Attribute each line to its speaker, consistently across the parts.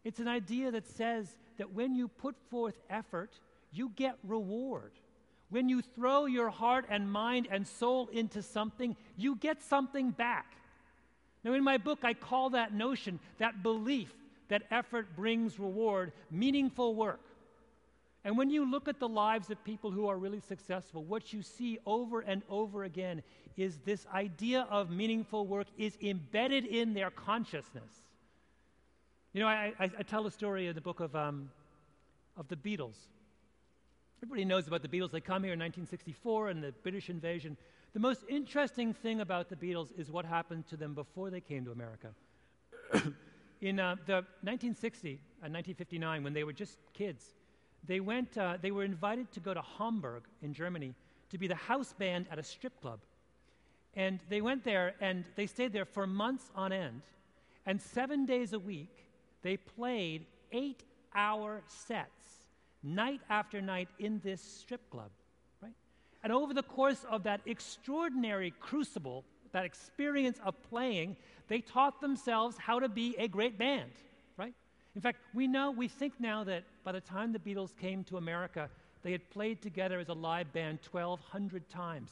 Speaker 1: It's an idea that says that when you put forth effort, you get reward. When you throw your heart and mind and soul into something, you get something back. Now, in my book, I call that notion, that belief that effort brings reward, meaningful work. And when you look at the lives of people who are really successful, what you see over and over again is this idea of meaningful work is embedded in their consciousness. You know, I tell a story in the book of the Beatles. Everybody knows about the Beatles. They come here in 1964 and the British invasion. The most interesting thing about the Beatles is what happened to them before they came to America. In the 1960 and 1959, when they were just kids, they were invited to go to Hamburg in Germany to be the house band at a strip club. And they went there and they stayed there for months on end. And 7 days a week, they played 8-hour sets, night after night, in this strip club, right? And over the course of that extraordinary crucible, that experience of playing, they taught themselves how to be a great band, right? In fact, we think now that by the time the Beatles came to America, they had played together as a live band 1,200 times.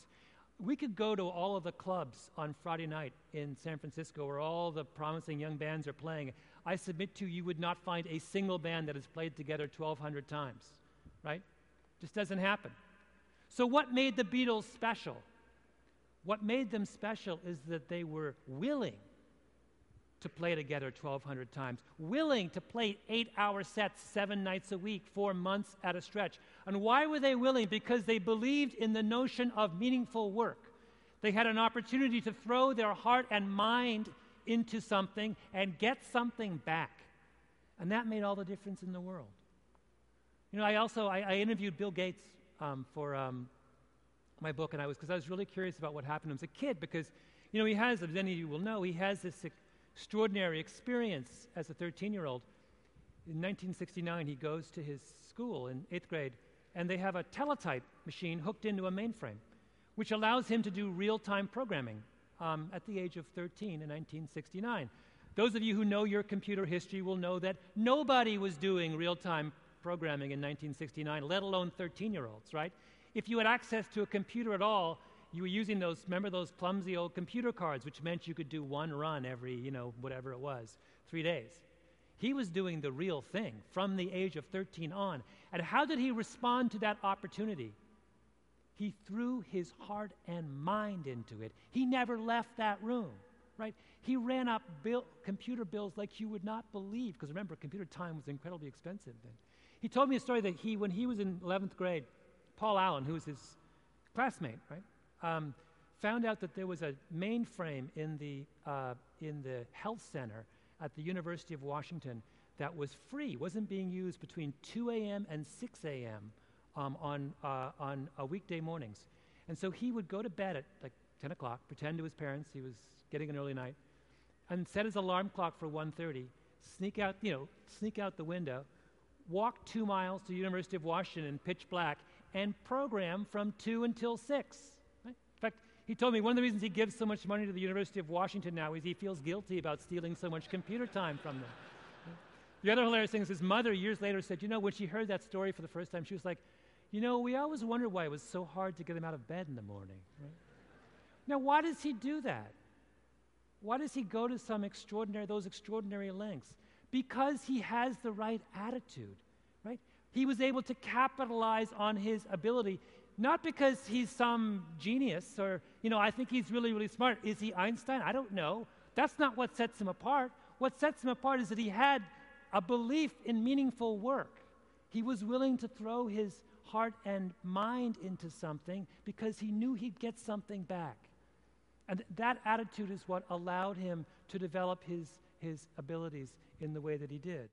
Speaker 1: We could go to all of the clubs on Friday night in San Francisco where all the promising young bands are playing. I submit to you would not find a single band that has played together 1,200 times, right? Just doesn't happen. So what made the Beatles special? What made them special is that they were willing to play together 1,200 times, willing to play 8-hour sets 7 nights a week, 4 months at a stretch. And why were they willing? Because they believed in the notion of meaningful work. They had an opportunity to throw their heart and mind into something and get something back. And that made all the difference in the world. You know, I interviewed Bill Gates for my book, and because I was really curious about what happened to him as a kid, because, you know, he has, as any of you will know, he has this extraordinary experience as a 13-year-old. In 1969, he goes to his school in 8th grade, and they have a teletype machine hooked into a mainframe, which allows him to do real-time programming at the age of 13 in 1969. Those of you who know your computer history will know that nobody was doing real-time programming in 1969, let alone 13-year-olds, right? If you had access to a computer at all, you were using those clumsy old computer cards, which meant you could do one run every, whatever it was, 3 days. He was doing the real thing from the age of 13 on. And how did he respond to that opportunity? He threw his heart and mind into it. He never left that room, right? He ran up computer bills like you would not believe, because remember, computer time was incredibly expensive then. He told me a story that when he was in 11th grade, Paul Allen, who was his classmate, right, found out that there was a mainframe in the health center at the University of Washington that was free, wasn't being used between 2 a.m. and 6 a.m. On weekday mornings. And so he would go to bed at like 10 o'clock, pretend to his parents he was getting an early night, and set his alarm clock for 1:30, sneak out the window, walk 2 miles to the University of Washington in pitch black, and program from 2 until 6. Right? In fact, he told me one of the reasons he gives so much money to the University of Washington now is he feels guilty about stealing so much computer time from them. The other hilarious thing is his mother years later said, when she heard that story for the first time, she was like, we always wondered why it was so hard to get him out of bed in the morning. Right? Now, why does he do that? Why does he go to those extraordinary lengths? Because he has the right attitude, right? He was able to capitalize on his ability, not because he's some genius or, I think he's really, really smart. Is he Einstein? I don't know. That's not what sets him apart. What sets him apart is that he had a belief in meaningful work. He was willing to throw his heart and mind into something because he knew he'd get something back. And that attitude is what allowed him to develop his abilities in the way that he did.